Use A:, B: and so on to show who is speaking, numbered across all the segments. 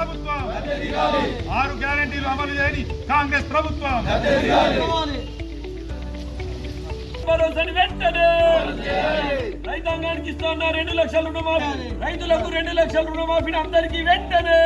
A: ప్రభుత్వం, 6 గ్యారెంటీలు అమలు చేయని కాంగ్రెస్ ప్రభుత్వం.
B: వెంటనే రైతాంగానికి ఇస్తున్న 2 లక్షల రుణమాఫీ, రైతులకు 2 లక్షల రుణమాఫీని అందరికీ వెంటనే.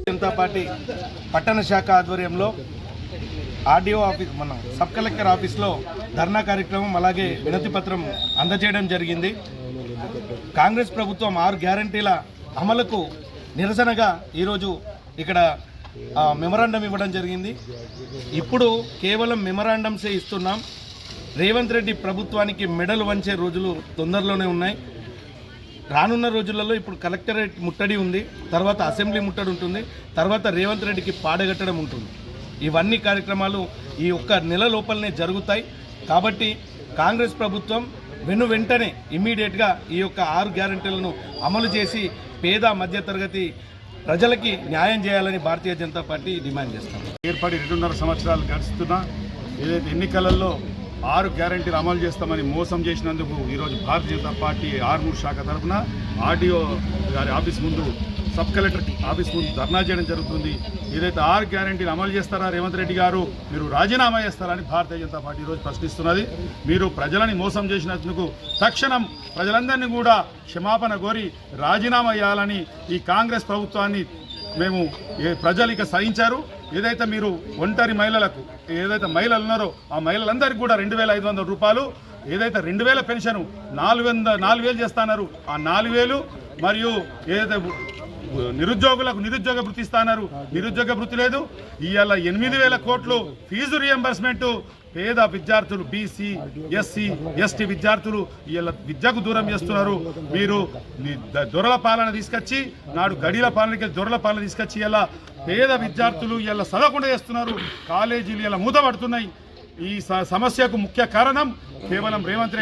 C: జనతా పార్టీ పట్టణ శాఖ ఆధ్వర్యంలో ఆర్డీఓ ఆఫీస్ మన సబ్ కలెక్టర్ ఆఫీస్లో ధర్నా కార్యక్రమం అలాగే వినతి పత్రం అందజేయడం జరిగింది. కాంగ్రెస్ ప్రభుత్వం 6 గ్యారంటీల అమలుకు నిరసనగా ఈరోజు ఇక్కడ మెమరాండం ఇవ్వడం జరిగింది. ఇప్పుడు కేవలం మెమరాండమ్సే ఇస్తున్నాం. రేవంత్ రెడ్డి ప్రభుత్వానికి మెడలు వంచే రోజులు తొందరలోనే ఉన్నాయి. రానున్న రోజులలో ఇప్పుడు కలెక్టరేట్ ముట్టడి ఉంది, తర్వాత అసెంబ్లీ ముట్టడి ఉంటుంది, తర్వాత రేవంత్ రెడ్డికి పాడగట్టడం ఉంటుంది. ఇవన్నీ కార్యక్రమాలు ఈ ఒక్క నెల లోపలనే జరుగుతాయి. కాబట్టి కాంగ్రెస్ ప్రభుత్వం వెంటనే ఇమ్మీడియట్గా ఈ యొక్క 6 గ్యారెంటీలను అమలు చేసి పేద మధ్యతరగతి ప్రజలకి న్యాయం చేయాలని భారతీయ జనతా పార్టీ డిమాండ్ చేస్తాం.
A: ఏర్పడి 2.5 సంవత్సరాలు గడుస్తున్నా ఏదైతే ఎన్నికలలో 6 గ్యారెంటీలు అమలు చేస్తామని మోసం చేసినందుకు ఈరోజు భారతీయ జనతా పార్టీ ఆర్మూర్ శాఖ తరఫున ఆర్డీఓ గారి ఆఫీస్ ముందు, సబ్ కలెక్టర్ ఆఫీస్ ముందు ధర్నా చేయడం జరుగుతుంది. ఏదైతే 6 గ్యారెంటీలు అమలు చేస్తారా రేవంత్ రెడ్డి గారు, మీరు రాజీనామా చేస్తారని భారతీయ జనతా పార్టీ ఈరోజు ప్రశ్నిస్తున్నది. మీరు ప్రజలని మోసం చేసినందుకు తక్షణం ప్రజలందరినీ కూడా క్షమాపణ కోరి రాజీనామా చేయాలని ఈ కాంగ్రెస్ ప్రభుత్వాన్ని మేము ప్రజలు ఇక సహించారు. ఏదైతే మీరు ఒంటరి మహిళలకు ఏదైతే మహిళలు ఉన్నారో ఆ మహిళలందరికీ కూడా 2,500 రూపాయలు, ఏదైతే 2,000 పెన్షన్ 4,000 చేస్తున్నారు ఆ 4,000, మరియు ఏదైతే నిరుద్యోగులకు నిరుద్యోగ భృతి ఇస్తున్నారు నిరుద్యోగ భృతి లేదు. ఇవాళ 8,000 కోట్లు ఫీజు రియంబర్స్మెంట్ పేద విద్యార్థులు, బీసీ, ఎస్సీ, ఎస్టీ విద్యార్థులు ఇవాళ విద్యకు దూరం చేస్తున్నారు. మీరు దొరల పాలన తీసుకొచ్చి నాడు గడిల పాలనకి దొరల పాలన తీసుకొచ్చి ఇలా పేద విద్యార్థులు ఇలా చదవకుండా చేస్తున్నారు. కాలేజీలు ఇలా మూతపడుతున్నాయి. ఈ సమస్యకు ముఖ్య కారణం కేవలం రేవంత్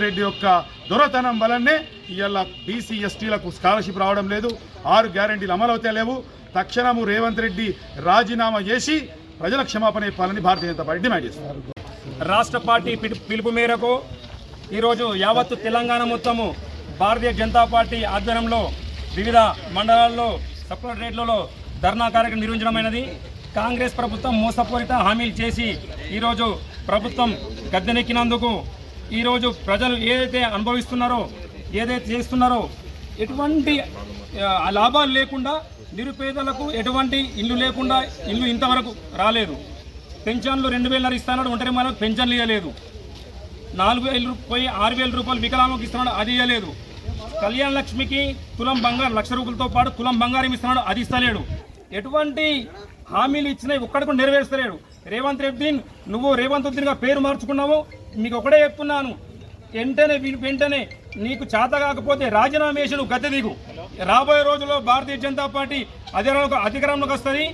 A: రెడ్డి యొక్క దొరతనం వలనే ఇవాళ బీసీ, ఎస్టీలకు స్కాలర్షిప్ రావడం లేదు. 6 గ్యారెంటీలు అమలు అవుతే లేవు. తక్షణము రేవంత్ రెడ్డి రాజీనామా చేసి ప్రజల క్షమాపణ చెప్పాలని భారతీయ జనతా పార్టీ డిమాండ్ చేస్తున్నారు.
B: రాష్ట్ర పార్టీ పిలుపు మేరకు ఈరోజు యావత్తు తెలంగాణ మొత్తము భారతీయ జనతా పార్టీ ఆధ్వర్యంలో వివిధ మండలాల్లో సెక్రటరేట్లలో ధర్నా కార్యక్రమం నిర్వహించడమైనది. కాంగ్రెస్ ప్రభుత్వం మోసపూరిత హామీలు చేసి ఈరోజు ప్రభుత్వం గద్దెనెక్కినందుకు ఈరోజు ప్రజలు ఏదైతే అనుభవిస్తున్నారో, ఏదైతే చేస్తున్నారో, ఎటువంటి లాభాలు లేకుండా నిరుపేదలకు ఎటువంటి ఇల్లు లేకుండా ఇల్లు ఇంతవరకు రాలేదు. పెన్షన్లు 2,000 ఇస్తున్నాడు, ఒంటరి మహిళలకు పెన్షన్లు ఇవ్వలేదు. 4,000 పోయి 6,000 రూపాయలు వికలాంగులకు ఇస్తున్నాడు, అది ఇవ్వలేదు. కళ్యాణ లక్ష్మికి తులం బంగారు 1,00,000 రూపాయలతో పాటు తులం బంగారం ఇస్తున్నాడు, అది ఇస్తలేడు. ఎటువంటి హామీలు ఇచ్చినాయి ఒక్కడి కూడా నెరవేర్చలేడు. రేవంత్ రెడ్డిగా పేరు మార్చుకున్నావు. మీకు ఒకటే చెప్తున్నాను, వెంటనే నీకు చేత కాకపోతే రాజీనామా చేసి నువ్వు గద్దె దిగు. రాబోయే రోజుల్లో భారతీయ జనతా పార్టీ అధికారంలోకి వస్తుంది.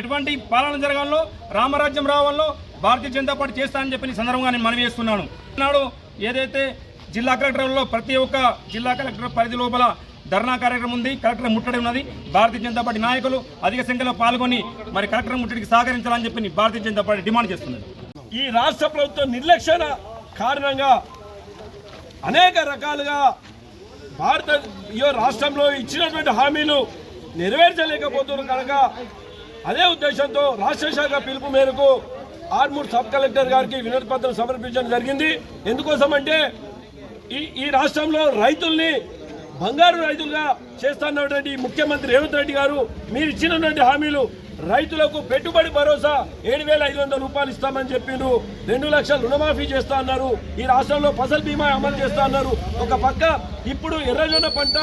B: ఎటువంటి పాలన జరగాలో, రామరాజ్యం రావాలో భారతీయ జనతా పార్టీ చేస్తానని చెప్పి సందర్భంగా నేను మనవి చేస్తున్నాను. నాడు ఏదైతే జిల్లా కలెక్టర్లో ప్రతి ఒక్క జిల్లా కలెక్టర్ పరిధి లోపల ధర్నా కార్యక్రమం ఉంది, కలెక్టర్ ముట్టడి ఉన్నది. భారతీయ జనతా పార్టీ నాయకులు అధిక సంఖ్యలో పాల్గొని మరి కలెక్టర్ ముట్టడికి సహకరించాలని చెప్పి భారతీయ జనతా పార్టీ డిమాండ్ చేస్తున్నది. ఈ రాష్ట్ర ప్రభుత్వం నిర్లక్ష్య కారణంగా అనేక రకాలుగా రాష్ట్రంలో ఇచ్చినటువంటి హామీలు నెరవేర్చలేకపోతున్నారు. కనుక అదే ఉద్దేశంతో రాష్ట్ర శాఖ పిలుపు మేరకు ఆర్మూర్ సబ్ కలెక్టర్ గారికి వినతి పత్రం సమర్పించడం జరిగింది. ఎందుకోసం అంటే ఈ రాష్ట్రంలో రైతుల్ని బంగారు రైతులుగా చేస్తున్నటువంటి ముఖ్యమంత్రి రేవంత్ రెడ్డి గారు మీరు ఇచ్చినటువంటి హామీలు రైతులకు పెట్టుబడి భరోసా 7,500 రూపాయలు ఇస్తామని చెప్పిండ్రు. 2 లక్షల రుణమాఫీ చేస్తా అన్నారు. ఈ రాష్ట్రంలో ఫసల్ బీమా అమలు చేస్తా అన్నారు. ఒక పక్క ఇప్పుడు ఎర్రజొన్న పంట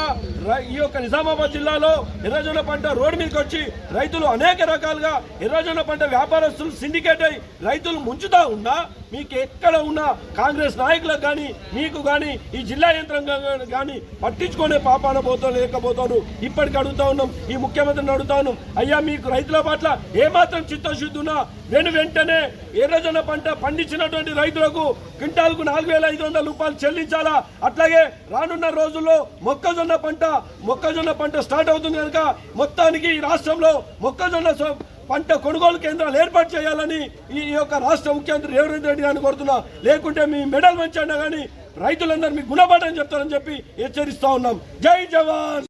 B: ఈ యొక్క నిజామాబాద్ జిల్లాలో ఎర్రజొన్న పంట రోడ్డు మీదకి వచ్చి రైతులు అనేక రకాలుగా ఎర్రజొన్న పంట వ్యాపారస్తులు సిండికేట్ అయి రైతులు ముంచుతా ఉన్నా మీకు ఎక్కడ ఉన్నా కాంగ్రెస్ నాయకులకు కానీ మీకు కానీ ఈ జిల్లా యంత్రాంగం కానీ పట్టించుకునే పాపాన లేకపోతాను. ఇప్పటికి అడుగుతా ఉన్నాం, ఈ ముఖ్యమంత్రిని అడుగుతా ఉన్నాం, అయ్యా మీకు రైతుల
D: పట్ల ఏమాత్రం చిత్తశుద్ధి ఉన్నా వెంటనే ఎర్రజొన్న పంట పండించినటువంటి రైతులకు క్వింటాల్కు 4,500 రూపాయలు చెల్లించాలా. అట్లాగే రానున్న రోజుల్లో మొక్కజొన్న పంట స్టార్ట్ అవుతుంది కనుక మొత్తానికి ఈ రాష్ట్రంలో మొక్కజొన్న పంట కొనుగోలు కేంద్రాలు ఏర్పాటు చేయాలని ఈ యొక్క రాష్ట్ర ముఖ్యమంత్రి రేవంత్ రెడ్డి గారిని కోరుతున్నా. లేకుంటే మీ మెడల్ మంచి అయినా కానీ రైతులందరూ మీ గుణపాఠం చెప్తారని చెప్పి హెచ్చరిస్తా ఉన్నాం. జై జవాన్.